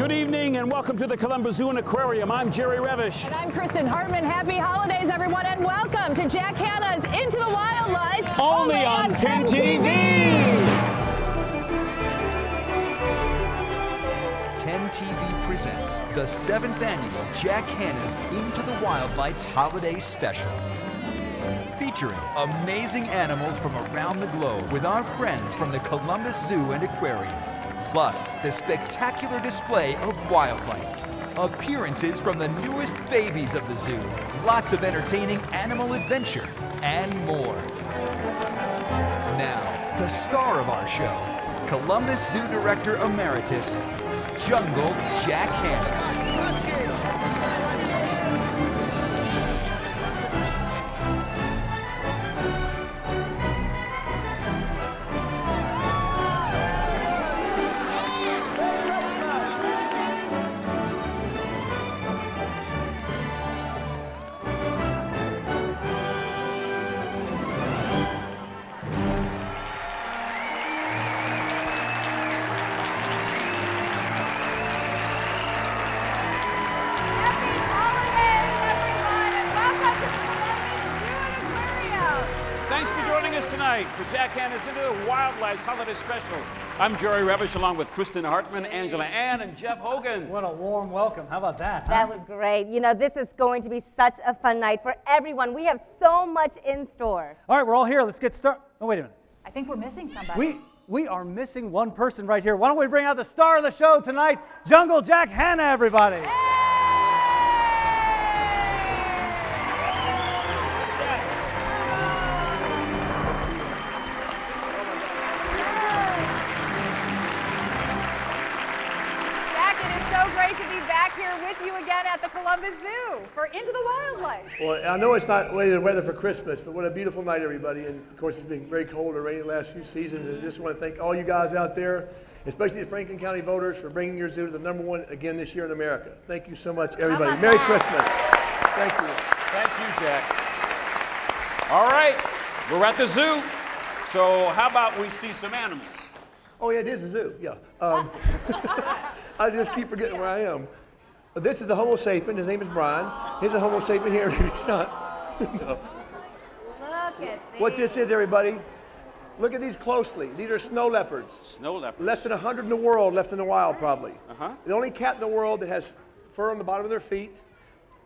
Good evening and welcome to the Columbus Zoo and Aquarium. I'm Jerry Revish. And I'm Kristen Hartman. Happy holidays, everyone, and welcome to Jack Hanna's Into the Wildlights. Only on 10 TV. 10 TV presents the 7th annual Jack Hanna's Into the Wildlights Holiday Special. Featuring amazing animals from around the globe with our friends from the Columbus Zoo and Aquarium. Plus, the spectacular display of Wildlights. Appearances from the newest babies of the zoo. Lots of entertaining animal adventure and more. Now, the star of our show, Columbus Zoo Director Emeritus, Jungle Jack Hanna. For Jack Hanna's Into the Wildlights Holiday Special. I'm Jerry Revish along with Kristen Hartman, Angela Ann, and Jeff Hogan. What a warm welcome. How about that? Huh? That was great. You know, this is going to be such a fun night for everyone. We have so much in store. All right, we're all here. Let's get started. Oh, wait a minute. I think we're missing somebody. We are missing one person right here. Why don't we bring out the star of the show tonight, Jungle Jack Hanna, everybody. With you again at the Columbus Zoo for Into the Wildlights. Well, I know it's not weighted weather for Christmas, but what a beautiful night, everybody. And of course, it's been very cold and rainy the last few seasons. And I just want to thank all you guys out there, especially the Franklin County voters, for bringing your zoo to the #1 again this year in America. Thank you so much, everybody. Merry Christmas. Thank you. Thank you, Jack. All right, we're at the zoo. So how about we see some animals? Oh, yeah, it is a zoo, yeah. I just keep forgetting where I am. This is a Homo sapien. His name is Brian. Here's a Homo sapien here. No. Look at this. What this is, everybody, look at these closely. These are snow leopards. Snow leopards. Less than 100 in the world left in the wild, probably. Uh-huh. The only cat in the world that has fur on the bottom of their feet.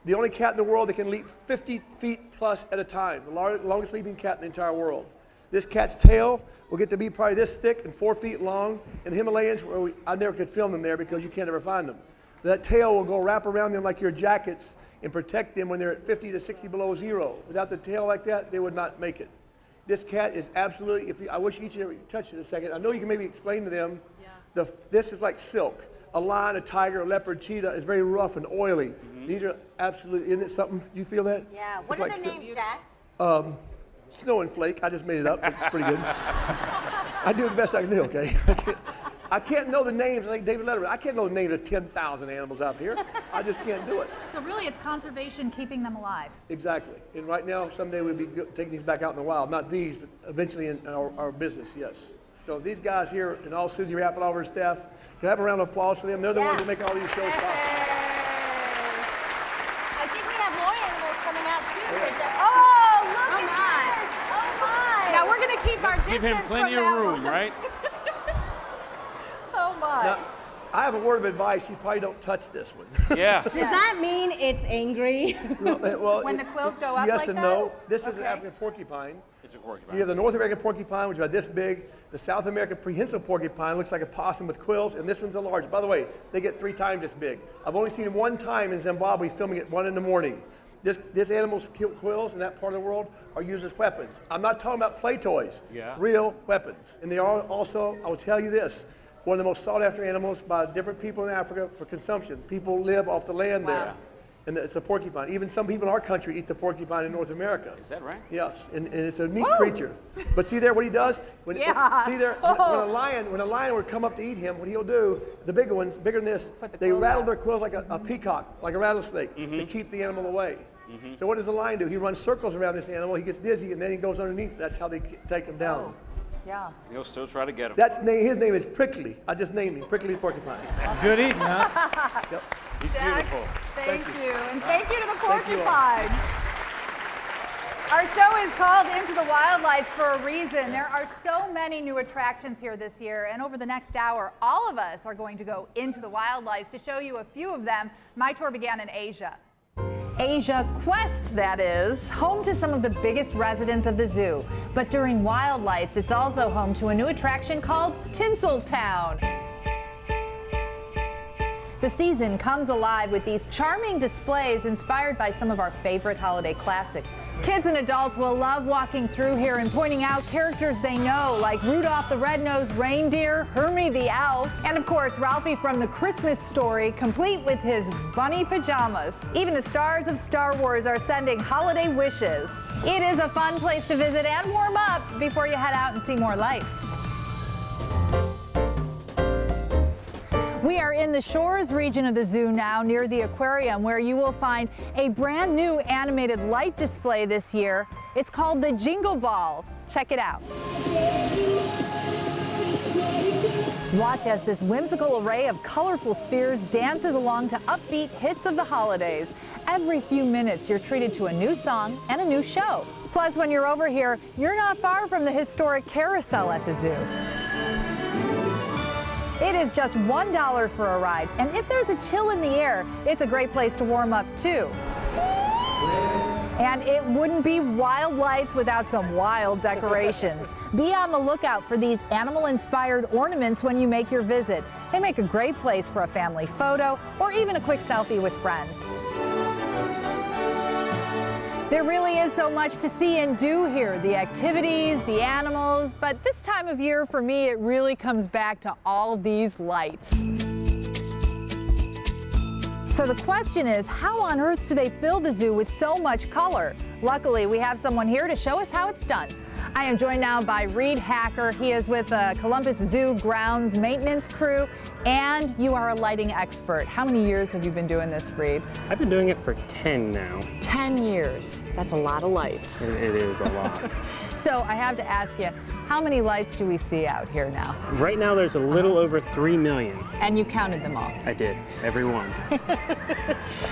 The only cat in the world that can leap 50 feet plus at a time. The longest leaping cat in the entire world. This cat's tail will get to be probably this thick and 4 feet long. In the Himalayas, where I never could film them there because you can't ever find them. That tail will go wrap around them like your jackets and protect them when they're at 50 to 60 below zero. Without the tail like that, they would not make it. This cat is absolutely, I wish each of you touched it a second. I know you can maybe explain to them, this is like silk. A lion, a tiger, a leopard, cheetah is very rough and oily. Mm-hmm. These are absolutely, isn't it something? You feel that? Yeah, what are their names, Jack? Snow and Flake, I just made it up, it's pretty good. I do the best I can do, okay? I can't know the names like David Letterman. I can't know the names of 10,000 animals out here. I just can't do it. So really it's conservation keeping them alive. Exactly. And right now, someday we'll be taking these back out in the wild. Not these, but eventually in our business, yes. So these guys here and all Susie Rapp and all of her staff, can I have a round of applause for them? They're the ones that make all these shows possible. I think we have more animals coming out too. Oh, look at that. Oh my. Now we're going to keep our distance. Give him plenty of room, right? Oh my. Now, I have a word of advice. You probably don't touch this one. Yeah. Does that mean it's angry? Well, when the quills go up yes like and that? no. This is an African porcupine. It's a porcupine. You have the North American porcupine, which is about this big. The South American prehensile porcupine looks like a possum with quills, and this one's a large. By the way, they get 3 times this big. I've only seen it one time in Zimbabwe filming at 1 in the morning. This animal's quills in that part of the world are used as weapons. I'm not talking about play toys. Yeah. Real weapons. And they are also, I will tell you this, one of the most sought after animals by different people in Africa for consumption. People live off the land there. And it's a porcupine. Even some people in our country eat the porcupine in North America. Is that right? Yes, and it's a neat creature. But see there what he does? When a lion would come up to eat him, what he'll do, the bigger ones, bigger than this, they rattle their quills like a peacock, like a rattlesnake, to keep the animal away. So what does the lion do? He runs circles around this animal, he gets dizzy, and then he goes underneath. That's how they take him down. Yeah. He'll still try to get him. His name is Prickly. I just named him Prickly Porcupine. Good eating, huh? Yep. He's Jack, beautiful. Thank you. And thank you to the Thank you all. porcupine. Our show is called Into the Wildlights for a reason. There are so many new attractions here this year, and over the next hour, all of us are going to go into the Wildlights to show you a few of them. My tour began in Asia. Asia Quest, that is, home to some of the biggest residents of the zoo. But during Wildlights, it's also home to a new attraction called Tinseltown. The season comes alive with these charming displays inspired by some of our favorite holiday classics. Kids and adults will love walking through here and pointing out characters they know, like Rudolph the Red-Nosed Reindeer, Hermie the Elf, and of course Ralphie from the Christmas Story, complete with his bunny pajamas. Even the stars of Star Wars are sending holiday wishes. It is a fun place to visit and warm up before you head out and see more lights. We are in the Shores region of the zoo now, near the aquarium, where you will find a brand new animated light display this year. It's called the Jingle Ball. Check it out. Watch as this whimsical array of colorful spheres dances along to upbeat hits of the holidays. Every few minutes, you're treated to a new song and a new show. Plus, when you're over here, you're not far from the historic carousel at the zoo. It is just $1 for a ride, and if there's a chill in the air, it's a great place to warm up too. And it wouldn't be Wildlights without some wild decorations. Be on the lookout for these animal-inspired ornaments when you make your visit. They make a great place for a family photo or even a quick selfie with friends. There really is so much to see and do here. The activities, the animals, but this time of year for me it really comes back to all these lights. So the question is, how on earth do they fill the zoo with so much color? Luckily, we have someone here to show us how it's done. I am joined now by Reed Hacker. He is with the Columbus Zoo Grounds Maintenance Crew, and you are a lighting expert. How many years have you been doing this, Reed? I've been doing it for 10 now. 10 years. That's a lot of lights. It is a lot. So I have to ask you, how many lights do we see out here now? Right now there's a little over 3 million. And you counted them all? I did, every one.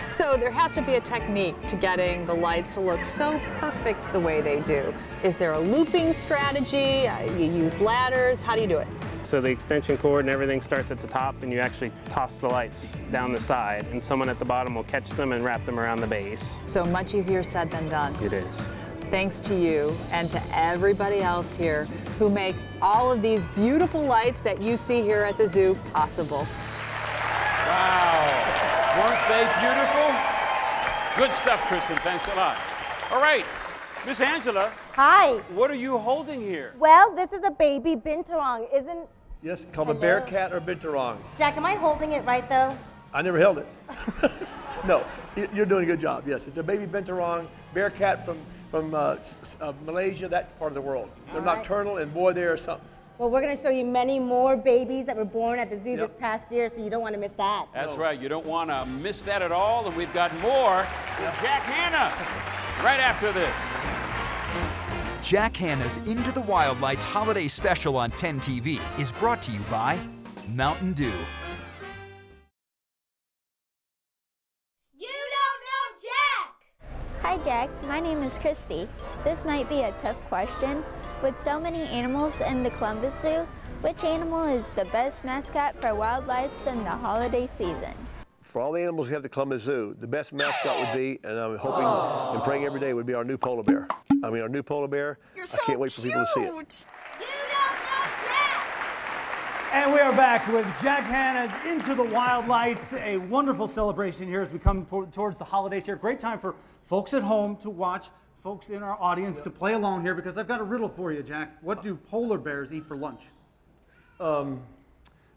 So there has to be a technique to getting the lights to look so perfect the way they do. Is there a looping strategy? You use ladders? How do you do it? So the extension cord and everything starts at the top, and you actually toss the lights down the side, and someone at the bottom will catch them and wrap them around the base. So much easier said than done. It is. Thanks to you and to everybody else here who make all of these beautiful lights that you see here at the zoo possible. Wow. Weren't they beautiful? Good stuff, Kristen. Thanks a lot. All right, Miss Angela. Hi. What are you holding here? Well, this is a baby binturong, isn't... Yes, called a bear cat or binturong. Jack, am I holding it right, though? I never held it. No, you're doing a good job. Yes, it's a baby binturong, bear cat from Malaysia, that part of the world. They're nocturnal, and boy, they are something. Well, we're going to show you many more babies that were born at the zoo this past year, so you don't want to miss that. That's right. You don't want to miss that at all. And we've got more with Jack Hanna right after this. Jack Hanna's Into the Wildlights holiday special on 10 TV is brought to you by Mountain Dew. You don't know Jack! Hi Jack, my name is Christy. This might be a tough question. With so many animals in the Columbus Zoo, which animal is the best mascot for Wildlights in the holiday season? For all the animals we have at the Columbus Zoo, the best mascot would be, and I'm hoping and praying every day, would be our new polar bear. I mean, our new polar bear. I can't wait for people to see it. You don't know Jack! And we are back with Jack Hanna's Into the Wildlights, a wonderful celebration here as we come towards the holidays here. Great time for folks at home to watch, folks in our audience to play along here, because I've got a riddle for you, Jack. What do polar bears eat for lunch?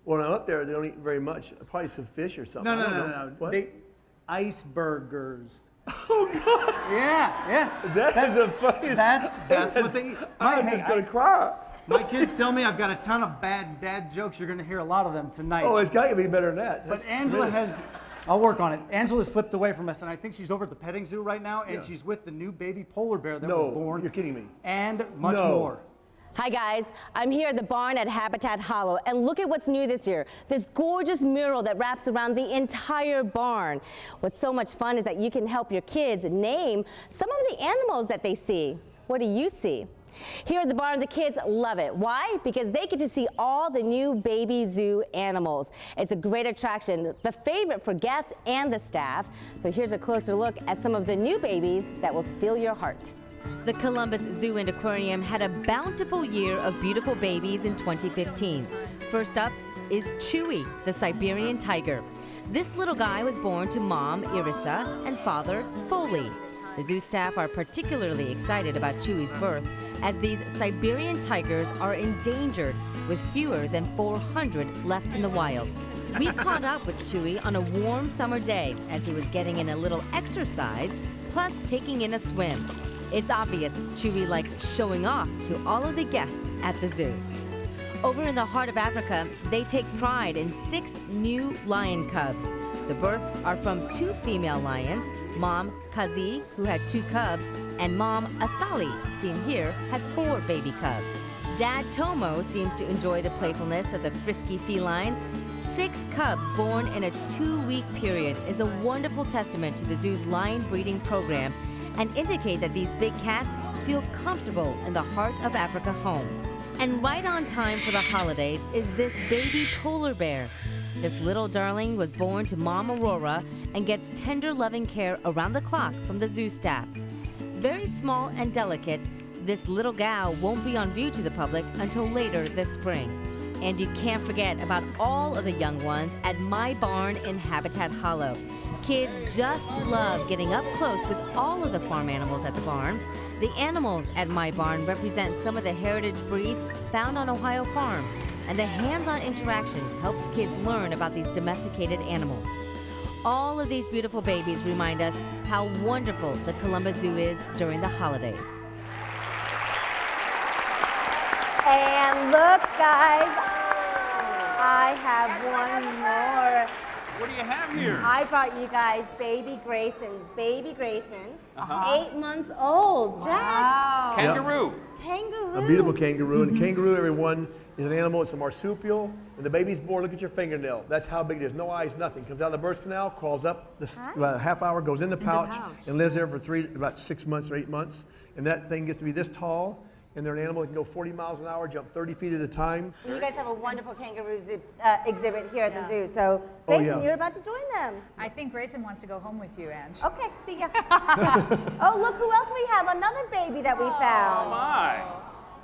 When I'm up there, they don't eat very much. Probably some fish or something. No. What? They, icebergers. Oh, God. Yeah. That is the funniest. That's what they eat. I'm just going to cry. My kids tell me I've got a ton of bad dad jokes. You're going to hear a lot of them tonight. Oh, it's got to be better than that. But Angela has, I'll work on it. Angela slipped away from us, and I think she's over at the petting zoo right now, and she's with the new baby polar bear that was born. You're kidding me. And much more. Hi guys, I'm here at the barn at Habitat Hollow, and look at what's new this year. This gorgeous mural that wraps around the entire barn. What's so much fun is that you can help your kids name some of the animals that they see. What do you see? Here at the barn, the kids love it. Why? Because they get to see all the new baby zoo animals. It's a great attraction, the favorite for guests and the staff. So here's a closer look at some of the new babies that will steal your heart. The Columbus Zoo and Aquarium had a bountiful year of beautiful babies in 2015. First up is Chewy, the Siberian tiger. This little guy was born to mom, Irissa, and father, Foley. The zoo staff are particularly excited about Chewy's birth, as these Siberian tigers are endangered with fewer than 400 left in the wild. We caught up with Chewy on a warm summer day as he was getting in a little exercise, plus taking in a swim. It's obvious Chewy likes showing off to all of the guests at the zoo. Over in the heart of Africa, they take pride in 6 new lion cubs. The births are from 2 female lions, Mom Kazi, who had 2 cubs, and Mom Asali, seen here, had 4 baby cubs. Dad Tomo seems to enjoy the playfulness of the frisky felines. 6 cubs born in a 2-week period is a wonderful testament to the zoo's lion breeding program, and indicate that these big cats feel comfortable in the heart of Africa home. And right on time for the holidays is this baby polar bear. This little darling was born to Mom Aurora and gets tender, loving care around the clock from the zoo staff. Very small and delicate, this little gal won't be on view to the public until later this spring. And you can't forget about all of the young ones at My Barn in Habitat Hollow. Kids just love getting up close with all of the farm animals at the barn. The animals at My Barn represent some of the heritage breeds found on Ohio farms, and the hands-on interaction helps kids learn about these domesticated animals. All of these beautiful babies remind us how wonderful the Columbus Zoo is during the holidays. And look, guys, I have one more. What do you have here? I brought you guys baby Grayson. Baby Grayson, 8 months old. Jack. Wow. Kangaroo. Kangaroo. A beautiful kangaroo. And the kangaroo, everyone, is an animal. It's a marsupial. When the baby's born, look at your fingernail. That's how big it is. No eyes, nothing. Comes out of the birth canal, crawls up about a half hour, goes in the pouch, and lives there for about 6 months or 8 months. And that thing gets to be this tall. And they're an animal that can go 40 miles an hour, jump 30 feet at a time. You guys have a wonderful kangaroo exhibit here at the zoo. So, Grayson, you're about to join them. I think Grayson wants to go home with you, Ange. Okay, see ya. Oh, look who else we have. Another baby that we found. Oh, my.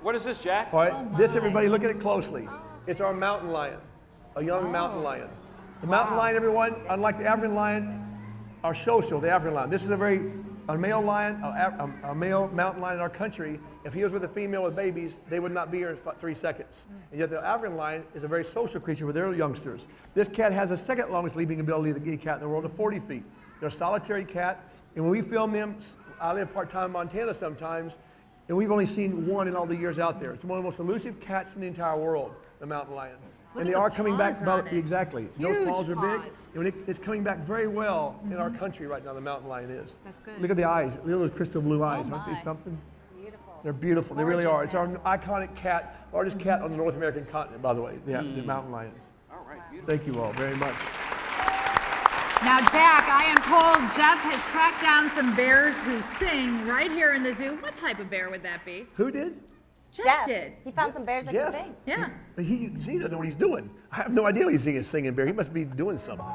What is this, Jack? All right, this, everybody, look at it closely. It's our mountain lion, a young mountain lion. The mountain lion, everyone, unlike the African lion, our show, the African lion. This is a male lion, a male mountain lion in our country. If he was with a female with babies, they would not be here in 3 seconds. And yet the African lion is a very social creature with their youngsters. This cat has the second longest leaping ability of any cat in the world at 40 feet. They're a solitary cat, and when we film them, I live part-time in Montana sometimes, and we've only seen one in all the years out there. It's one of the most elusive cats in the entire world, the mountain lion. And they are coming back, exactly. Those paws are big, and it's coming back very well in our country right now, the mountain lion is. That's good. Look at the eyes, look at those crystal blue eyes, aren't they something? Beautiful. They're beautiful, they really are. It's our iconic cat, largest cat on the North American continent, by the way, the mountain lions. All right, beautiful. Thank you all very much. Now, Jack, I am told Jeff has tracked down some bears who sing right here in the zoo. What type of bear would that be? Who did? Jeff did. He found some bears that Jeff? can sing. Yeah. He doesn't know what he's doing. I have no idea what he's singing bear. He must be doing something.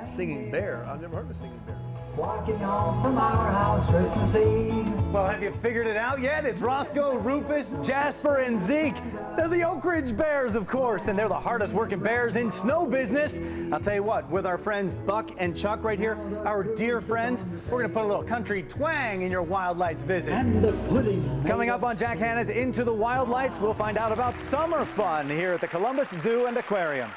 Singing bear. I've never heard of a singing bear. Walking home from our house Christmas Eve. Well, have you figured it out yet? It's Roscoe, Rufus, Jasper, and Zeke. They're the Oak Ridge Bears, of course, and they're the hardest working bears in snow business. I'll tell you what, with our friends Buck and Chuck right here, our dear friends, we're gonna put a little country twang in your Wildlights visit. And the pudding. Coming up on Jack Hanna's Into the Wildlights, we'll find out about summer fun here at the Columbus Zoo and Aquarium.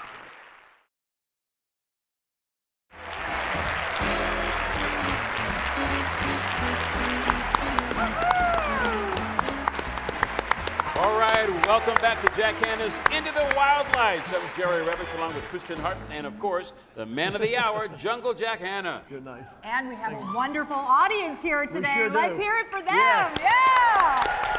Welcome back to Jack Hanna's Into the Wildlights. I'm Jerry Revish along with Kristen Hartman and, of course, the man of the hour, Jungle Jack Hanna. Good, nice. And we have a wonderful audience here today. Sure Let's do. hear it for them. Yes. Yeah.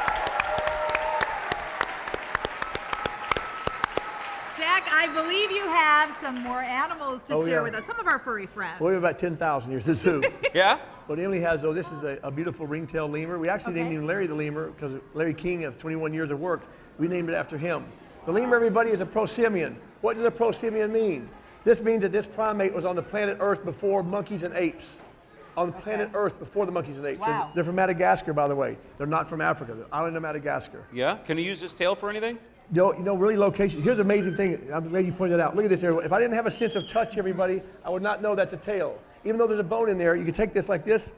I believe you have some more animals to share with us, some of our furry friends. Well, we have about 10,000 here at the zoo. Yeah? What Emily has, though, this is a beautiful ringtail lemur. We actually named him Larry the Lemur because Larry King of 21 years of work, we named it after him. The lemur, everybody, is a prosimian. What does a prosimian mean? This means that this primate was on the planet Earth before monkeys and apes. On the planet Earth before the monkeys and apes. Wow. They're from Madagascar, by the way. They're not from Africa. They're island of Madagascar. Yeah? Can you use this tail for anything? You know, really location. Here's an amazing thing. I'm glad you pointed that out. Look at this here. If I didn't have a sense of touch, everybody, I would not know that's a tail. Even though there's a bone in there, you can take this like this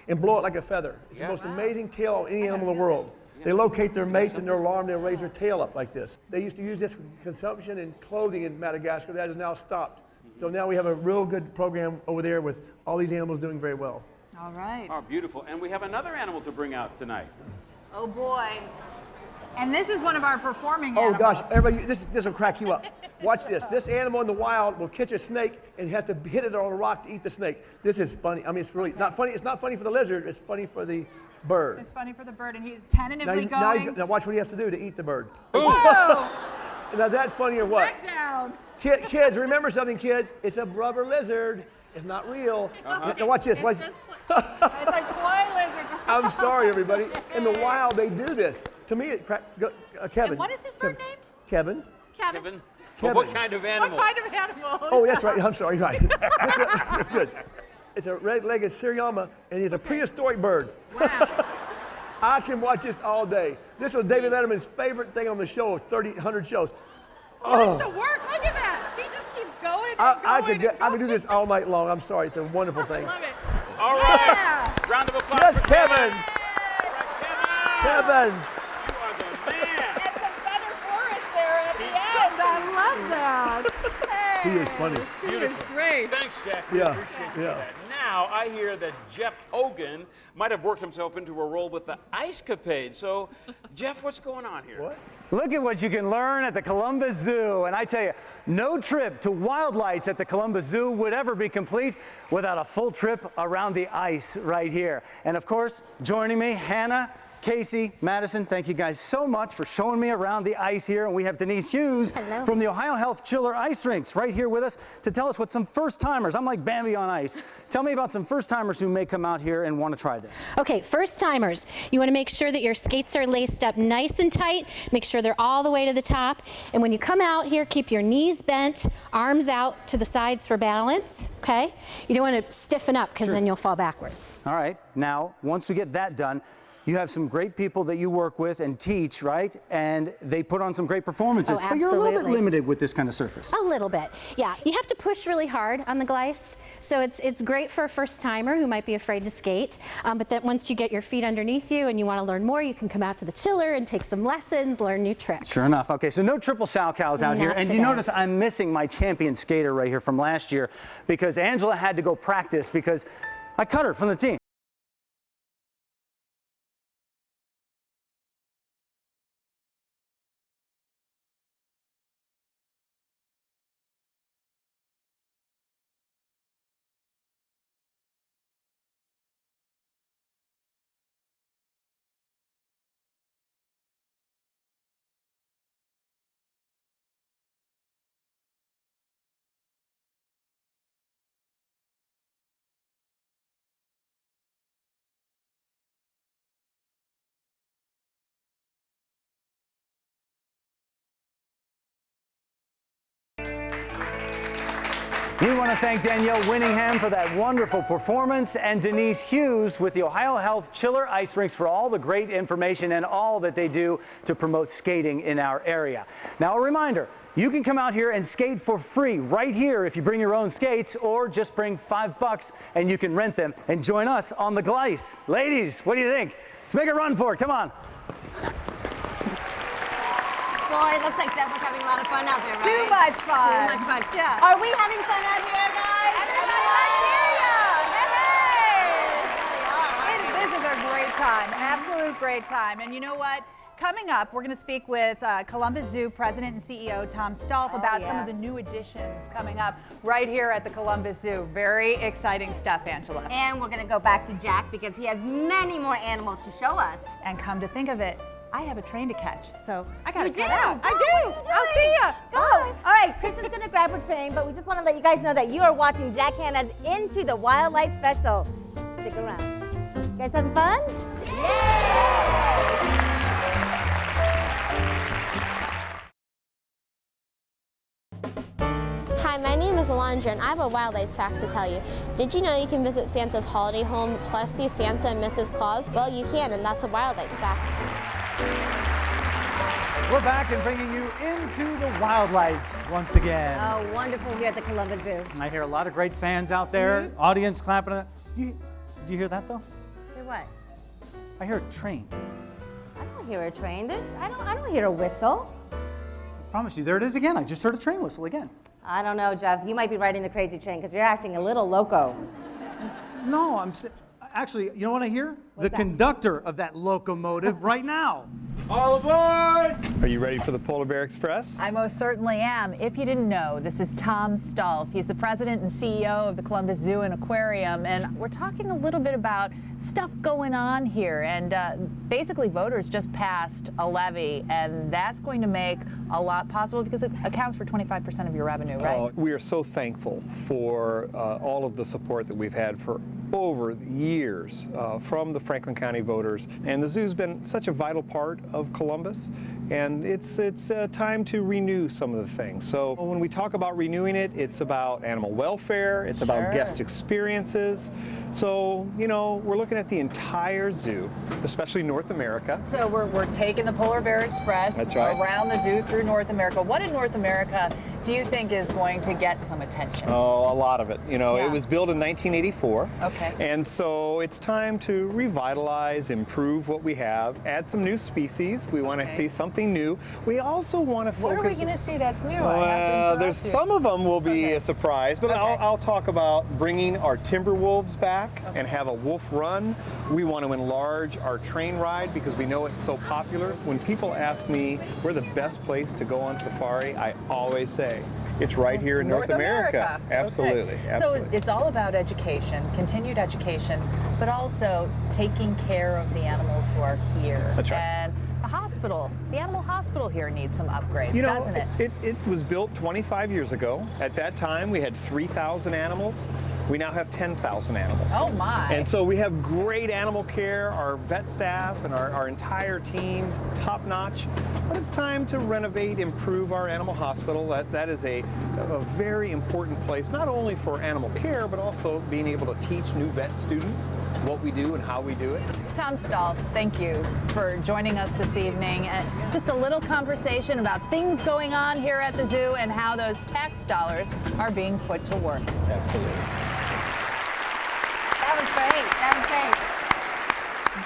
and blow it like a feather. It's the most amazing tail of any animal in the world. They locate their mates and their alarm, they'll raise their tail up like this. They used to use this for consumption and clothing in Madagascar. That has now stopped. So now we have a real good program over there with all these animals doing very well. All right. Oh, beautiful. And we have another animal to bring out tonight. Oh boy. And this is one of our performing animals. Oh gosh, everybody, this will crack you up. Watch this. This animal in the wild will catch a snake and has to hit it on a rock to eat the snake. This is funny. I mean, it's really not funny. It's not funny for the lizard. It's funny for the bird. It's funny for the bird, and he's tentatively going. Now watch what he has to do to eat the bird. Whoa! Now that's funny or what? Back down. Kids, remember something, kids. It's a rubber lizard. It's not real. Now watch this. Watch. It's a toy lizard. I'm sorry, everybody. In the wild, they do this. To me, Kevin. And what is this bird named? Kevin. Kevin? Well, what kind of animal? What kind of animal? Oh, that's right. I'm sorry. Right. That's good. It's a red-legged Syriama, and he's a prehistoric bird. Wow. I can watch this all day. This was David Letterman's favorite thing on the show, 100 shows. Oh. It to work. Look at that. He just keeps going and I could do this all night long. I'm sorry. It's a wonderful thing. I love it. All right. Yeah. Round of applause Yes, for Kevin. Kevin. You are the man. And some feather flourish there at the end. I love that. Hey. He is funny. He is great. Thanks, Jack. Yeah, Appreciate yeah. that. Now, I hear that Jeff Hogan might have worked himself into a role with the Ice Capade. So, Jeff, what's going on here? What? Look at what you can learn at the Columbus Zoo. And I tell you, no trip to Wildlights at the Columbus Zoo would ever be complete without a full trip around the ice right here. And of course, joining me, Hanna, Casey, Madison, thank you guys so much for showing me around the ice here. And we have Denise Hughes from the Ohio Health Chiller Ice Rinks right here with us to tell us what some first-timers, I'm like Bambi on ice. Tell me about some first-timers who may come out here and want to try this. Okay, first-timers, you want to make sure that your skates are laced up nice and tight. Make sure they're all the way to the top. And when you come out here, keep your knees bent, arms out to the sides for balance, okay? You don't want to stiffen up because then you'll fall backwards. All right, now, once we get that done, you have some great people that you work with and teach, right? And they put on some great performances. Oh, but you're a little bit absolutely. limited with this kind of surface. A little bit, yeah. You have to push really hard on the glice. So it's great for a first timer who might be afraid to skate. But then once you get your feet underneath you and you want to learn more, you can come out to the chiller and take some lessons, learn new tricks. Sure enough. Okay, so no triple sow cows out here. And today. you notice I'm missing my champion skater right here from last year because Angela had to go practice because I cut her from the team. We want to thank Danielle Winningham for that wonderful performance and Denise Hughes with the Ohio Health Chiller Ice Rinks for all the great information and all that they do to promote skating in our area. Now a reminder, you can come out here and skate for free right here if you bring your own skates or just bring $5 and you can rent them and join us on the glice. Ladies, what do you think? Let's make a run for it. Come on. Boy, it looks like Jeff was having a lot of fun out there, right? Too much fun. Too much fun. Yeah. Are we having fun out here, guys? Everybody, let's hear ya. Hey! This is a great time, an absolute great time. And you know what? Coming up, we're going to speak with Columbus Zoo President and CEO Tom Stolf about some of the new additions coming up right here at the Columbus Zoo. Very exciting stuff, Angela. And we're going to go back to Jack because he has many more animals to show us. And come to think of it, I have a train to catch, so I gotta You get do? out. Go, I what do. are you I'll doing? see ya. Go. All right, Kristen's gonna grab her train, but we just want to let you guys know that you are watching Jack Hanna's Into the Wildlight special. Stick around. You guys having fun? Hi, my name is Alondra, and I have a Wildlights fact to tell you. Did you know you can visit Santa's holiday home plus see Santa and Mrs. Claus? Well, you can, and that's a Wildlights fact. We're back and bringing you into the Wildlights once again. Oh, wonderful here at the Columbus Zoo. I hear a lot of great fans out there, audience clapping. Did you hear that though? Hear what? I hear a train. I don't hear a train. I don't hear a whistle. I promise you, there it is again. I just heard a train whistle again. I don't know, Jeff. You might be riding the crazy train because you're acting a little loco. No, actually, you know what I hear? What's that? Conductor of that locomotive right now. All aboard! Are you ready for the Polar Bear Express? I most certainly am. If you didn't know, this is Tom Stolf. He's the president and CEO of the Columbus Zoo and Aquarium, and we're talking a little bit about stuff going on here. And basically, voters just passed a levy, and that's going to make a lot possible because it accounts for 25% of your revenue, right? We are so thankful for all of the support that we've had for over the years from the Franklin County voters. And the zoo's been such a vital part of Columbus, and it's time to renew some of the things. So when we talk about renewing it, it's about animal welfare, it's about guest experiences. So, you know, we're looking at the entire zoo, especially North America. So we're taking the Polar Bear Express That's right. around the zoo through North America. What in North America do you think is going to get some attention? Oh, a lot of it. You know, Yeah. it was built in 1984. Okay. And so it's time to revitalize, improve what we have, add some new species. We want to see something new. We also want to focus. What are we going to see that's new? I have to Well, interrupt there's you. some of them will be a surprise, but I'll talk about bringing our timber wolves back and have a wolf run. We want to enlarge our train ride because we know it's so popular. When people ask me where the best place to go on safari, I always say it's right here in North America. Absolutely. Okay. Absolutely. So it's all about education, continued education, but also taking care of the animals who are here. That's right. And the hospital, the animal hospital here needs some upgrades, You know, doesn't it? It was built 25 years ago. At that time, we had 3,000 animals. We now have 10,000 animals. Oh my. And so we have great animal care, our vet staff and our entire team, top notch. But it's time to renovate, improve our animal hospital. That is a very important place, not only for animal care, but also being able to teach new vet students what we do and how we do it. Tom Stolf, thank you for joining us this evening. Just a little conversation about things going on here at the zoo and how those tax dollars are being put to work. Absolutely. That was great. That was great.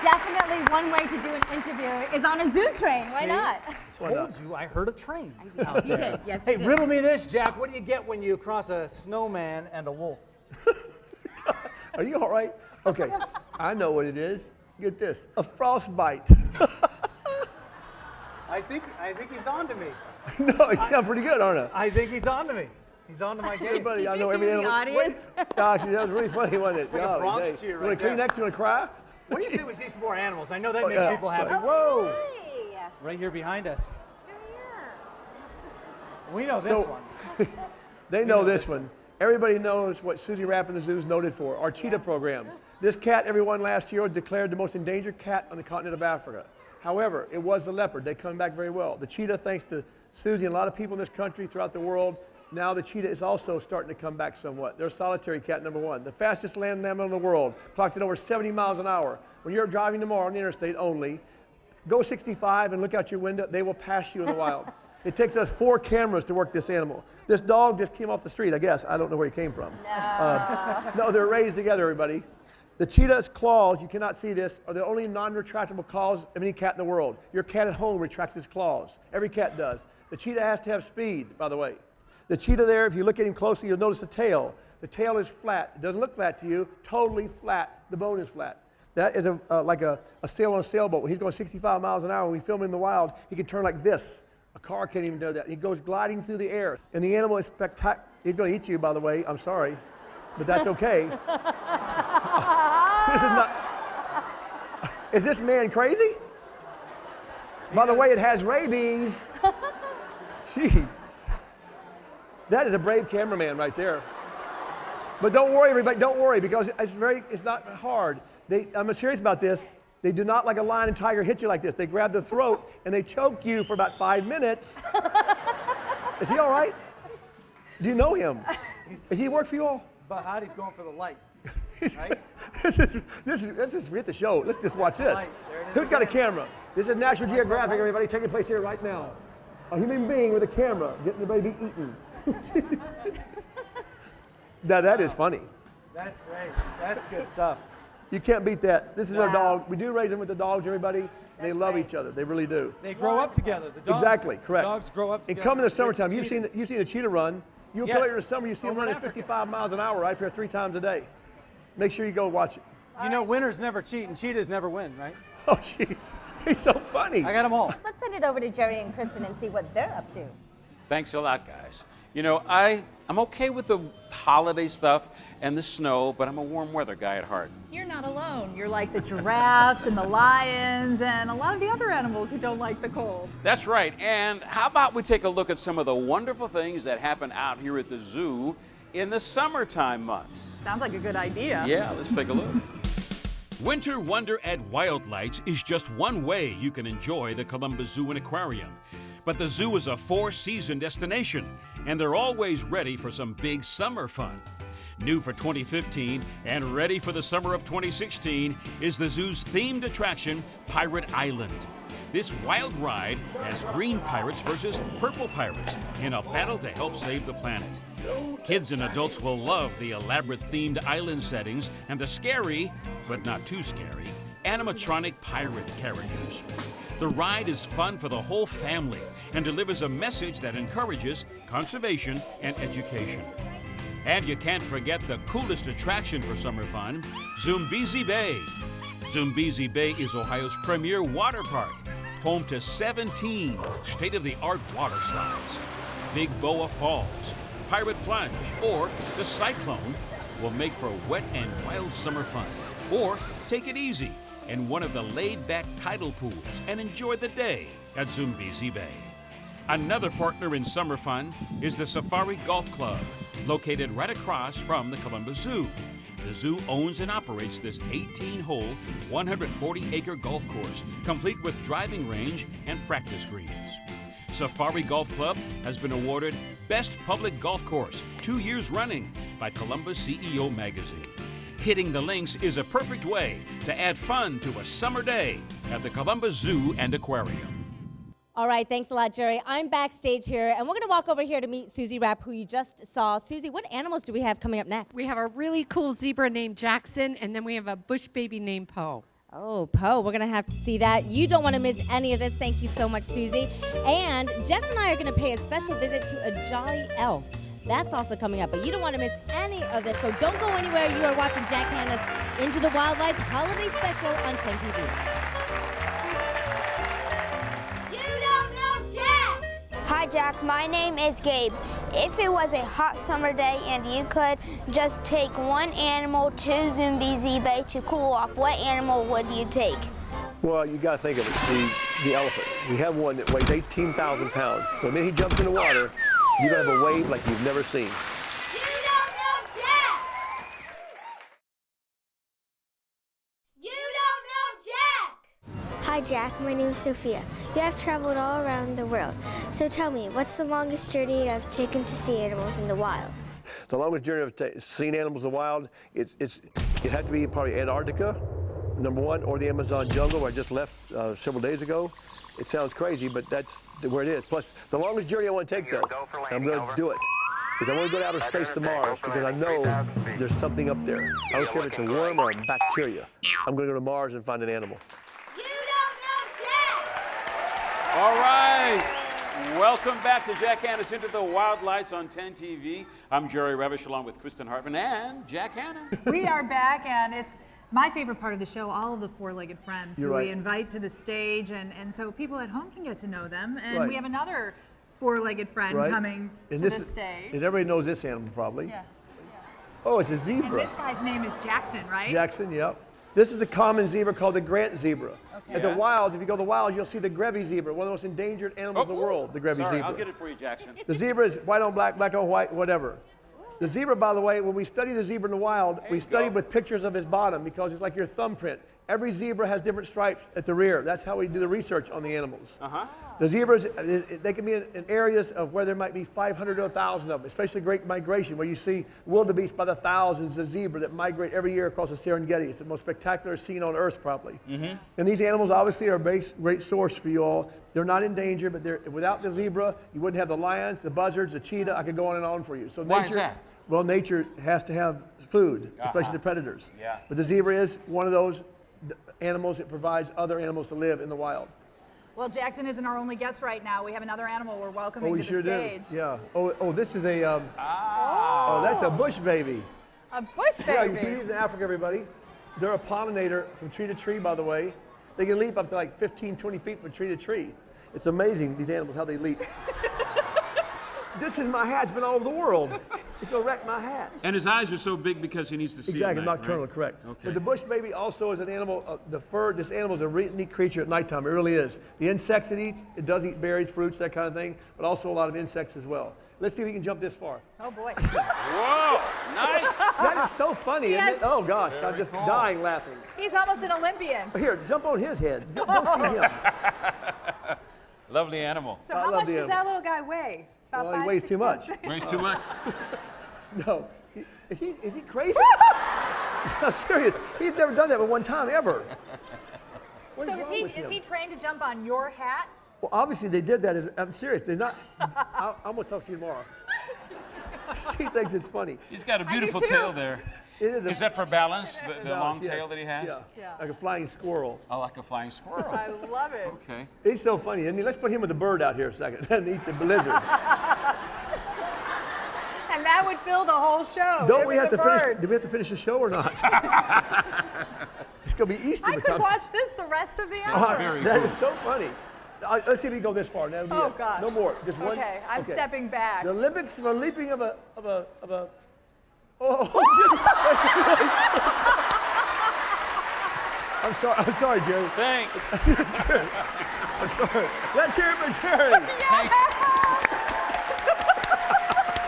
Definitely one way to do an interview is on a zoo train. Why See? not? Told you, I heard a train. Yes, you did. Yes, Hey, you did. riddle me this, Jack. What do you get when you cross a snowman and a wolf? Are you all right? Okay, I know what it is. Get this, a frostbite. I think he's on to me. No, I'm pretty good, aren't I? I think he's on to me. He's on to my game. Everybody, I know every animal. audience? Gosh, that was really funny, wasn't it? Like a Golly Bronx day. cheer You right want to clean there. next? You want to cry? What do you say we see some more animals? I know that Oh, makes yeah. people happy. Oh, Whoa! Hey. Right here behind us. We know this one. They know this one. Everybody knows what Susie Rapp in the Zoo is noted for, our cheetah program. This cat, everyone last year, was declared the most endangered cat on the continent of Africa. However, it was the leopard. They come back very well. The cheetah, thanks to Susie and a lot of people in this country throughout the world, now the cheetah is also starting to come back somewhat. They're solitary cat number one. The fastest land mammal in the world, clocked at over 70 miles an hour. When you're driving tomorrow on the interstate only, go 65 and look out your window, they will pass you in the wild. It takes us 4 cameras to work this animal. This dog just came off the street, I guess. I don't know where he came from. No, they're raised together, everybody. The cheetah's claws, you cannot see this, are the only non-retractable claws of any cat in the world. Your cat at home retracts its claws. Every cat does. The cheetah has to have speed, by the way. The cheetah there, if you look at him closely, you'll notice the tail. The tail is flat. It doesn't look flat to you, totally flat. The bone is flat. That is like a sail on a sailboat. When he's going 65 miles an hour, when we film him in the wild, he can turn like this. A car can't even do that. He goes gliding through the air. And the animal is spectacular. He's going to eat you, by the way. I'm sorry. But that's okay. This is not. Is this man crazy? By the way, it has rabies. Jeez. That is a brave cameraman right there. But don't worry, everybody, don't worry, because it's not hard. I'm serious about this. They do not, like a lion and tiger, hit you like this. They grab the throat and they choke you for about 5 minutes. Is he all right? Do you know him? Does he work for you all? But Heidi's going for the light. Right? This is forget the show. Let's just watch this. Who's got a camera? This is National Geographic, everybody, taking place here right now. A human being with a camera getting the baby eaten. Now that is funny. That's great. That's good stuff. You can't beat that. This is our dog. We do raise them with the dogs, everybody. They love each other. They really do. They grow up together. The dogs, exactly, correct. Dogs grow up together. And come in the summertime, you've seen a cheetah run. You Yes. go in the summer, you see them running 55 miles an hour right here 3 times a day. Make sure you go watch it. You know, winners never cheat and cheetahs never win, right? Oh, jeez. He's so funny. I got them all. Let's send it over to Jerry and Kristen and see what they're up to. Thanks a lot, guys. You know, I'm okay with the holiday stuff and the snow, but I'm a warm weather guy at heart. You're not alone. You're like the giraffes and the lions and a lot of the other animals who don't like the cold. That's right. And how about we take a look at some of the wonderful things that happen out here at the zoo in the summertime months? Sounds like a good idea. Yeah, let's take a look. Winter Wonder at Wildlights is just one way you can enjoy the Columbus Zoo and Aquarium. But the zoo is a 4-season destination, and they're always ready for some big summer fun. New for 2015 and ready for the summer of 2016 is the zoo's themed attraction, Pirate Island. This wild ride has green pirates versus purple pirates in a battle to help save the planet. Kids and adults will love the elaborate themed island settings and the scary, but not too scary, animatronic pirate characters. The ride is fun for the whole family and delivers a message that encourages conservation and education. And you can't forget the coolest attraction for summer fun, Zumbizi Bay. Zumbizi Bay is Ohio's premier water park, home to 17 state-of-the-art water slides. Big Boa Falls, Pirate Plunge, or the Cyclone will make for wet and wild summer fun. Or take it easy in one of the laid-back tidal pools and enjoy the day at Zumbizi Bay. Another partner in summer fun is the Safari Golf Club, located right across from the Columbus Zoo. The zoo owns and operates this 18-hole, 140-acre golf course, complete with driving range and practice greens. Safari Golf Club has been awarded Best Public Golf Course 2 years running by Columbus CEO Magazine. Hitting the links is a perfect way to add fun to a summer day at the Columbus Zoo and Aquarium. All right, thanks a lot, Jerry. I'm backstage here, and we're going to walk over here to meet Susie Rapp, who you just saw. Susie, what animals do we have coming up next? We have a really cool zebra named Jackson, and then we have a bush baby named Poe. Oh, Poe, we're going to have to see that. You don't want to miss any of this. Thank you so much, Susie. And Jeff and I are going to pay a special visit to a jolly elf. That's also coming up, but you don't want to miss any of this, so don't go anywhere. You are watching Jack Hanna's Into the Wildlights Holiday Special on 10 TV. Hi Jack, my name is Gabe. If it was a hot summer day and you could just take one animal to Zumbizi Bay to cool off, what animal would you take? Well, you got to think of it, the elephant. We have one that weighs 18,000 pounds. So the minute he jumps in the water, you're going to have a wave like you've never seen. Hi Jack, my name is Sophia. You have traveled all around the world. So tell me, what's the longest journey you have taken to see animals in the wild? The longest journey I've seen animals in the wild, it had to be probably Antarctica, #1, or the Amazon jungle where I just left several days ago. It sounds crazy, but that's where it is. Plus, the longest journey I want to take though, I'm going to do it, is I want to go to outer space to Mars because I know there's something up there. I don't care if it's a worm or a bacteria. I'm going to go to Mars and find an animal. All right. Welcome back to Jack Hanna's Into the Wildlights on 10 TV. I'm Jerry Revish along with Kristen Hartman and Jack Hanna. We are back, and it's my favorite part of the show, all of the four-legged friends who we invite to the stage, and so people at home can get to know them. And we have another four-legged friend coming to the stage. And everybody knows this animal probably. Yeah. Oh, it's a zebra. And this guy's name is Jackson, right? Jackson, yep. This is the common zebra called the Grant zebra. Okay. At the wilds, if you go to the wilds, you'll see the Grevy zebra, one of the most endangered animals in the world, the Grevy Sorry, zebra. I'll get it for you, Jackson. The zebra is white on black, black on white, whatever. The zebra, by the way, when we study the zebra in the wild, we study with pictures of his bottom because it's like your thumbprint. Every zebra has different stripes at the rear. That's how we do the research on the animals. The zebras, they can be in areas of where there might be 500 to 1,000 of them, especially great migration, where you see wildebeest by the thousands of zebra that migrate every year across the Serengeti. It's the most spectacular scene on Earth, probably. And these animals obviously are a great source for you all. They're not in danger, but without the zebra, you wouldn't have the lions, the buzzards, the cheetah. I could go on and on for you. So Why is that? Well, nature has to have food, especially the predators. Yeah. But the zebra is one of those animals that provides other animals to live in the wild. Well, Jackson isn't our only guest right now. We have another animal we're welcoming we to sure the stage. do. Yeah. Oh, this is a. Oh, that's a bush baby. A bush baby. Yeah, you see these in Africa, everybody. They're a pollinator from tree to tree, by the way. They can leap up to like 15, 20 feet from tree to tree. It's amazing, these animals, how they leap. This is my hat. It's been all over the world. He's going to wreck my hat. And his eyes are so big because he needs to see Exactly, at night, nocturnal, right? correct. Okay. But the bush baby also is an animal, this animal is a really neat creature at nighttime, it really is. The insects it eats, it does eat berries, fruits, that kind of thing, but also a lot of insects as well. Let's see if we can jump this far. Oh boy. Whoa, nice. That is so funny, isn't it? Oh gosh, I'm just dying laughing. He's almost an Olympian. Here, jump on his head. Don't see him. Lovely animal. So how much does that little guy weigh? About Well, he weighs too much. Weighs too much? No. Is he crazy? I'm serious. He's never done that but one time ever. What So wrong with is him? he trained to jump on your hat? Well, obviously they did that. I'm serious. They're not. I'm going to talk to you tomorrow. She thinks it's funny. He's got a beautiful tail there. It Is that for balance, the long yes. tail that he has? Yeah. Like a flying squirrel. Oh, like a flying squirrel. I love it. Okay. He's so funny. And let's put him with a bird out here a second and eat the blizzard. And that would fill the whole show. Don't we have to finish? Do we have to finish the show or not? It's going to be Easter. I could watch this the rest of the Oh, hour. that is so funny. Let's see if we go this far. Now, Oh gosh. No more. Just one. Okay, I'm stepping back. The Olympics for leaping of a. Oh. I'm sorry, Jerry. Thanks. I'm sorry. Let's hear it for Jerry.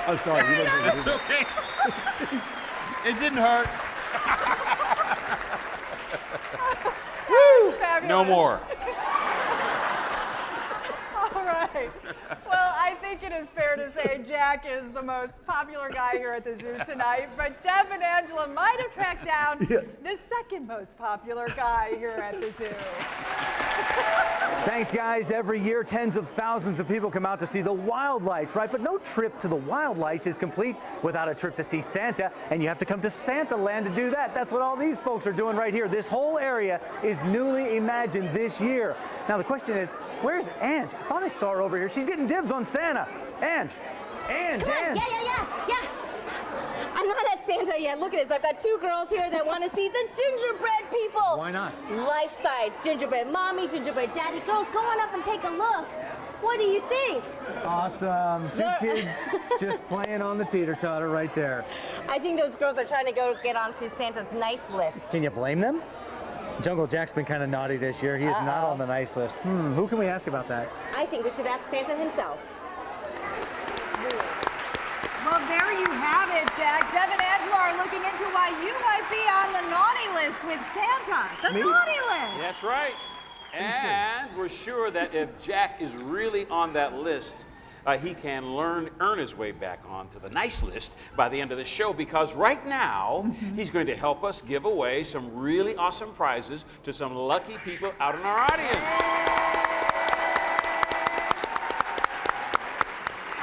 I'm sorry. That's okay. It didn't hurt. Woo! No more. All right. Well, I think it is fair to say Jack is the most popular guy here at the zoo tonight, but Jeff and Angela might have tracked down the second most popular guy here at the zoo. Thanks, guys. Every year, tens of thousands of people come out to see the Wildlights, right? But no trip to the Wildlights is complete without a trip to see Santa, and you have to come to Santa Land to do that. That's what all these folks are doing right here. This whole area is newly imagined this year. Now, the question is, where's Ange? I thought I saw her over here. She's getting dibs on Santa. Ange. Yeah. I'm not at Santa yet. Look at this. I've got two girls here that want to see the gingerbread people. Why not? Life-size gingerbread mommy, gingerbread daddy. Girls, go on up and take a look. What do you think? Awesome. Two kids just playing on the teeter-totter right there. I think those girls are trying to go get onto Santa's nice list. Can you blame them? Jungle Jack's been kind of naughty this year. He is not on the nice list. Who can we ask about that? I think we should ask Santa himself. Well, there you have it, Jack. Jeff and Angela are looking into why you might be on the naughty list with Santa. The naughty list. That's right. And we're sure that if Jack is really on that list, he can earn his way back onto the nice list by the end of the show, because right now he's going to help us give away some really awesome prizes to some lucky people out in our audience.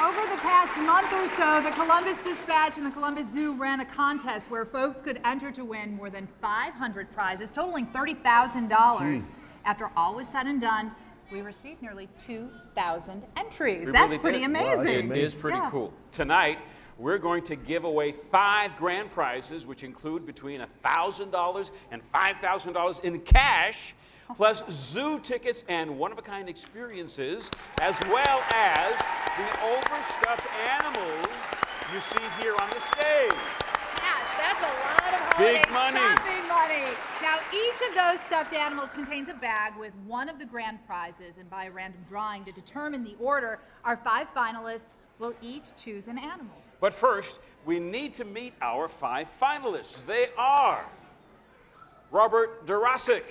Over the past month or so, the Columbus Dispatch and the Columbus Zoo ran a contest where folks could enter to win more than 500 prizes, totaling $30,000. After all was said and done, we received nearly 2,000 entries. That's pretty amazing. It is pretty cool. Tonight, we're going to give away 5 grand prizes, which include between $1,000 and $5,000 in cash, plus zoo tickets and one-of-a-kind experiences, as well as the overstuffed animals you see here on the stage. Gosh, that's a lot of holiday Big money. shopping, funny. Now, each of those stuffed animals contains a bag with one of the grand prizes, and by a random drawing to determine the order, our 5 finalists will each choose an animal. But first, we need to meet our 5 finalists. They are Robert Durasic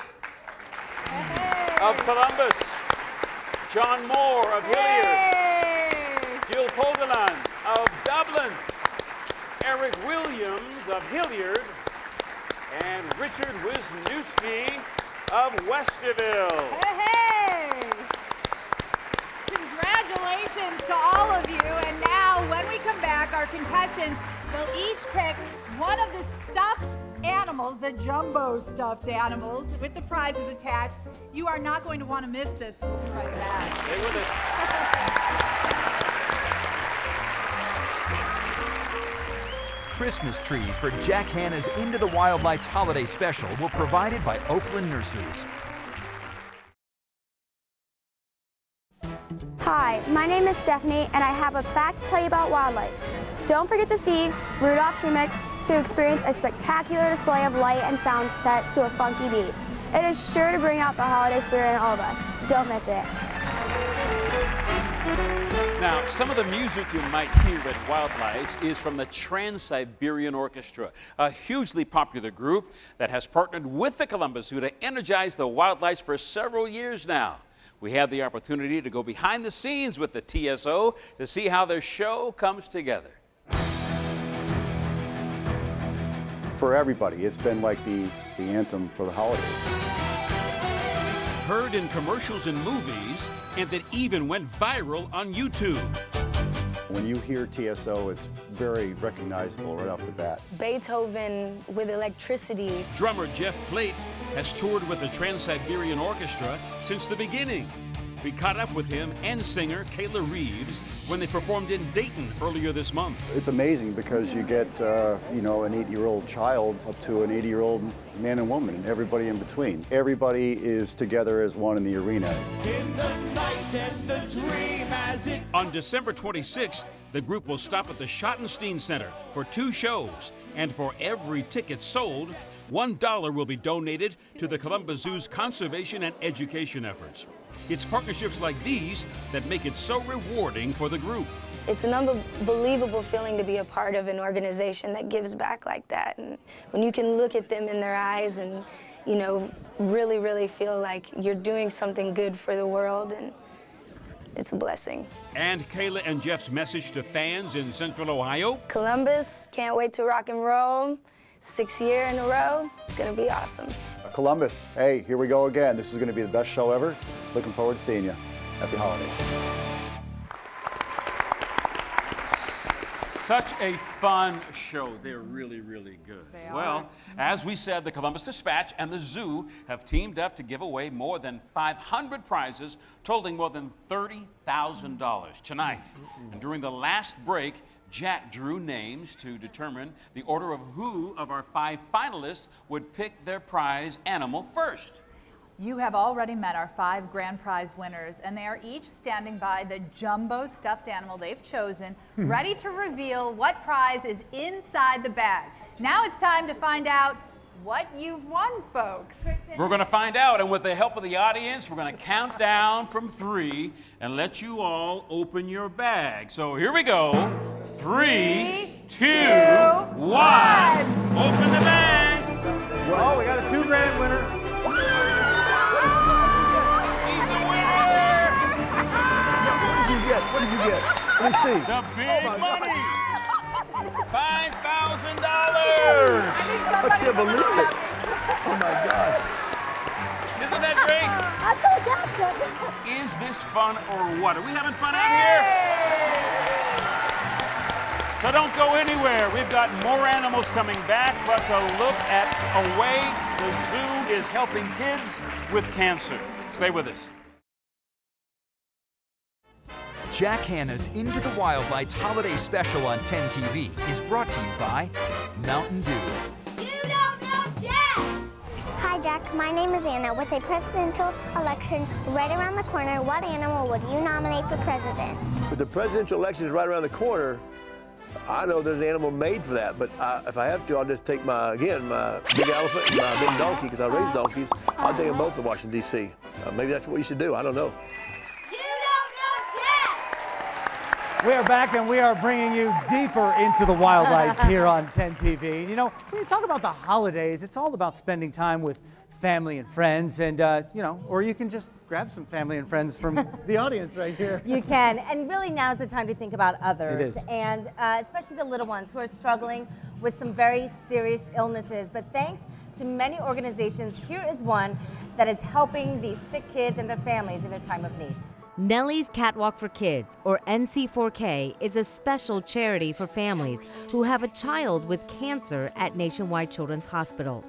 of Columbus, John Moore of Hilliard, Jill Polgalan of Dublin, Eric Williams of Hilliard, and Richard Wisniewski of Westerville. Hey! Congratulations to all of you. And now, when we come back, our contestants will each pick one of the stuffed animals, the jumbo stuffed animals, with the prizes attached. You are not going to want to miss this. We'll be right back. Stay with us. Christmas trees for Jack Hanna's Into the Wildlights holiday special were provided by Oakland Nurseries. Hi, my name is Stephanie, and I have a fact to tell you about Wildlights. Don't forget to see Rudolphs Remix to experience a spectacular display of light and sound set to a funky beat. It is sure to bring out the holiday spirit in all of us. Don't miss it. Now, some of the music you might hear at Wildlights is from the Trans-Siberian Orchestra, a hugely popular group that has partnered with the Columbus Zoo to energize the Wildlights for several years now. We had the opportunity to go behind the scenes with the TSO to see how their show comes together. For everybody, it's been like the anthem for the holidays. Heard in commercials and movies, and that even went viral on YouTube. When you hear TSO, it's very recognizable right off the bat. Beethoven with electricity. Drummer Jeff Plate has toured with the Trans-Siberian Orchestra since the beginning. We caught up with him and singer Kayla Reeves when they performed in Dayton earlier this month. It's amazing because you get, an 8-year-old child up to an 80-year-old man and woman and everybody in between. Everybody is together as one in the arena. In the night and the dream as it... On December 26th, the group will stop at the Schottenstein Center for 2 shows, and for every ticket sold, $1 will be donated to the Columbus Zoo's conservation and education efforts. It's partnerships like these that make it so rewarding for the group. It's an unbelievable feeling to be a part of an organization that gives back like that. And when you can look at them in their eyes and, really, really feel like you're doing something good for the world, and it's a blessing. And Kayla and Jeff's message to fans in Central Ohio? Columbus, can't wait to rock and roll. 6th year in a row. It's going to be awesome. Columbus, hey, here we go again. This is going to be the best show ever. Looking forward to seeing you. Happy holidays. Such a fun show. They're really, really good. Well, as we said, the Columbus Dispatch and the zoo have teamed up to give away more than 500 prizes, totaling more than $30,000 tonight. And during the last break, Jack drew names to determine the order of who of our 5 finalists would pick their prize animal first. You have already met our 5 grand prize winners, and they are each standing by the jumbo stuffed animal they've chosen, ready to reveal what prize is inside the bag. Now it's time to find out what you've won, folks. We're going to find out, and with the help of the audience, we're going to count down from 3 and let you all open your bag. So here we go. 3, 2, 1. Open the bag. Well, we got a 2 grand winner. She's the winner. What did you get? Let me see. The big money. $5,000. I can't believe it. Oh my God. Isn't that great? I told Josh. Is this fun or what? Are we having fun out here? So don't go anywhere. We've got more animals coming back, plus a look at a way the zoo is helping kids with cancer. Stay with us. Jack Hanna's Into the Wildlights holiday special on 10 TV is brought to you by Mountain Dew. You don't know Jack! Hi, Jack. My name is Anna. With a presidential election right around the corner, what animal would you nominate for president? With the presidential election right around the corner, I know there's an animal made for that, but if I have to, I'll just take my big elephant and my big donkey, because I raise donkeys. I'll take them both to Washington, D.C. Maybe that's what you should do. I don't know. We are back, and we are bringing you deeper into the Wildlights here on 10 TV. You know, when you talk about the holidays, it's all about spending time with family and friends, and you know, or you can just grab some family and friends from the audience right here. You can, and really now's the time to think about others, It is. and especially the little ones who are struggling with some very serious illnesses. But thanks to many organizations, here is one that is helping these sick kids and their families in their time of need. Nellie's Catwalk for Kids, or NC4K, is a special charity for families who have a child with cancer at Nationwide Children's Hospital.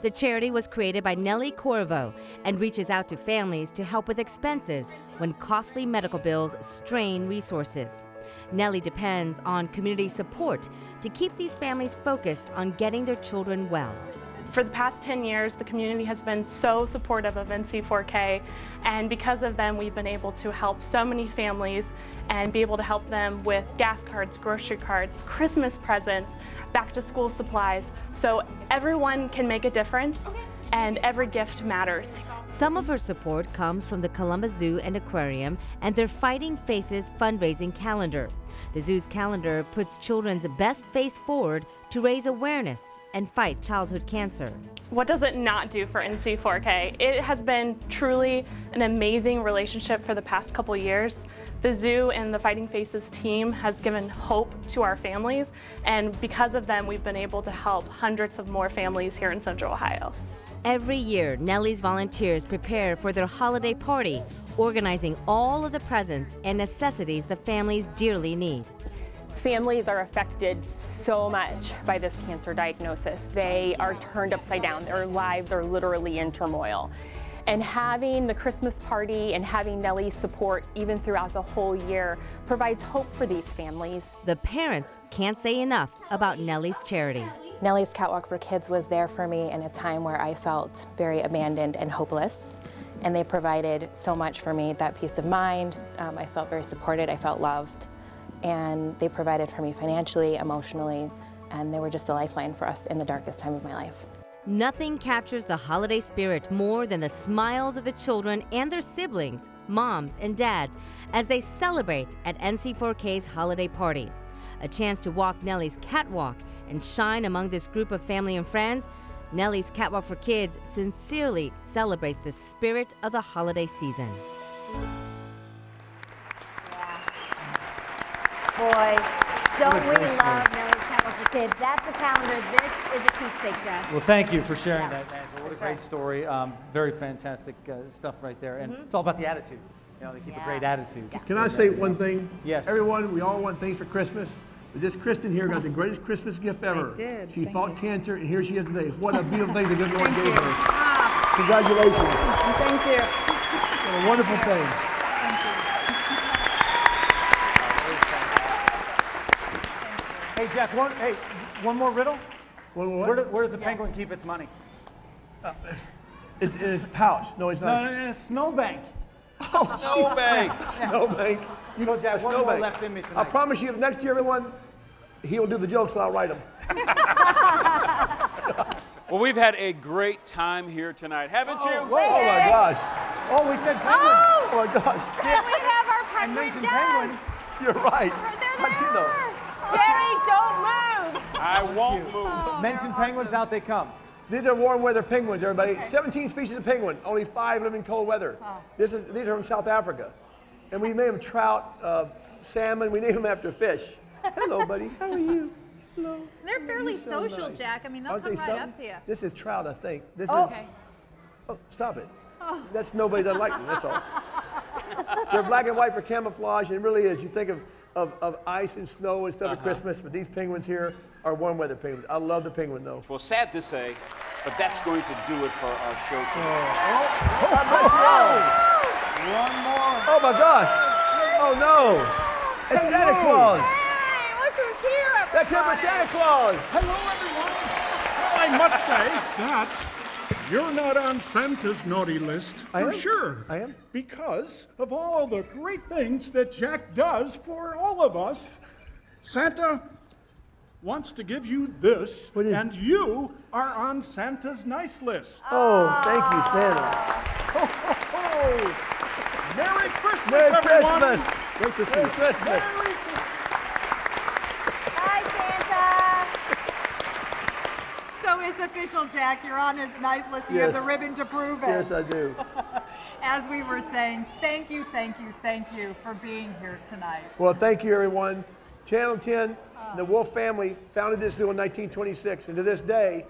The charity was created by Nellie Corvo and reaches out to families to help with expenses when costly medical bills strain resources. Nellie depends on community support to keep these families focused on getting their children well. For the past 10 years, the community has been so supportive of NC4K, and because of them, we've been able to help so many families and be able to help them with gas cards, grocery cards, Christmas presents, back to school supplies, so everyone can make a difference and every gift matters. Some of her support comes from the Columbus Zoo and Aquarium and their Fighting Faces fundraising calendar. The zoo's calendar puts children's best face forward to raise awareness and fight childhood cancer. What does it not do for NC4K? It has been truly an amazing relationship for the past couple years. The zoo and the Fighting Faces team has given hope to our families, and because of them, we've been able to help hundreds of more families here in Central Ohio. Every year, Nellie's volunteers prepare for their holiday party, organizing all of the presents and necessities the families dearly need. Families are affected so much by this cancer diagnosis. They are turned upside down. Their lives are literally in turmoil. And having the Christmas party and having Nellie's support even throughout the whole year provides hope for these families. The parents can't say enough about Nellie's charity. Nellie's Catwalk for Kids was there for me in a time where I felt very abandoned and hopeless. And they provided so much for me, that peace of mind. I felt very supported, I felt loved. And they provided for me financially, emotionally, and they were just a lifeline for us in the darkest time of my life. Nothing captures the holiday spirit more than the smiles of the children and their siblings, moms and dads, as they celebrate at NC4K's holiday party. A chance to walk Nellie's catwalk and shine among this group of family and friends. Nellie's Catwalk for Kids sincerely celebrates the spirit of the holiday season. Boy, don't we love Nellie's Catwalk for Kids. That's the calendar. This is a keepsake, Jeff. Well, thank you for sharing that, Angela. What a great story. Very fantastic stuff right there. And it's all about the attitude. You know, they keep a great attitude. Can I say one thing? Yes. Everyone, we all want things for Christmas. But this Kristen here got the greatest Christmas gift ever. I did. She Thank fought you. cancer, and here she is today. What a beautiful thing the good Lord gave her. Congratulations. Thank you. What a wonderful thing. Hey, Jack, one more riddle? One more what? Where does the penguin keep its money? It's in his pouch. No, it's not. No, in a snowbank. Oh, Snowbank. Snowbank. So, Jack, one more left in me tonight. I promise you, if next year, everyone, he'll do the jokes and I'll write them. Well, we've had a great time here tonight, haven't you? Oh my gosh. Oh, we said penguin. Oh my gosh. And we have our I penguin mentioned guests. penguins. You're right. They're How'd you know? Jerry, don't move. I won't move. Mention penguins, out they come. These are warm weather penguins, everybody. Okay. 17 species of penguin, only 5 live in cold weather. Oh. These are from South Africa. And we name them trout, salmon, we name them after fish. Hello, buddy, how are you? Hello. They're fairly So social, nice. Jack. I mean, they'll Aren't come they right something? up to you. This is trout, I think. This Oh. is. Oh, stop it. That's nobody doesn't like them, that's all. They're black and white for camouflage, and it really is. You think of ice and snow and stuff at Christmas, but these penguins here are warm weather penguins. I love the penguin, though. Well, sad to say, but that's going to do it for our show today. One more. Oh my gosh. Oh no. It's Santa Claus. Hey, look who's here, everybody. That's him for Santa Claus. Hello, everyone. Well, I must say that you're not on Santa's naughty list for sure. I am. Because of all the great things that Jack does for all of us. Santa, wants to give you this, and you are on Santa's nice list. Oh, thank you, Santa. Ho, ho, ho. Merry Christmas, Merry everyone. Christmas. Great to see you. Christmas. So it's official, Jack. You're on his nice list. You have the ribbon to prove it. Yes, I do. As we were saying, thank you for being here tonight. Well, thank you, everyone. Channel 10, the Wolf family founded this zoo in 1926, and to this day,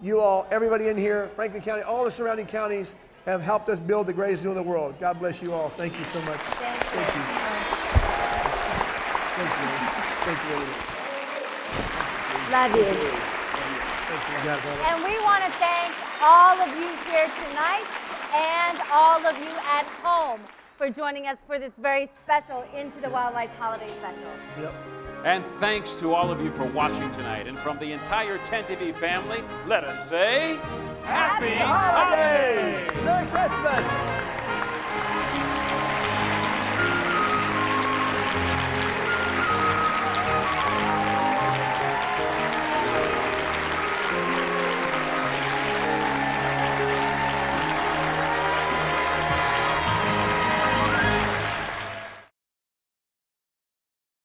you all, everybody in here, Franklin County, all the surrounding counties have helped us build the greatest zoo in the world. God bless you all. Thank you so much. Thank you. Thank you. Thank you. Love you. And we want to thank all of you here tonight and all of you at home for joining us for this very special Into the Wildlights holiday special. Yep. And thanks to all of you for watching tonight. And from the entire 10 TV family, let us say, Happy Holidays! Merry Christmas!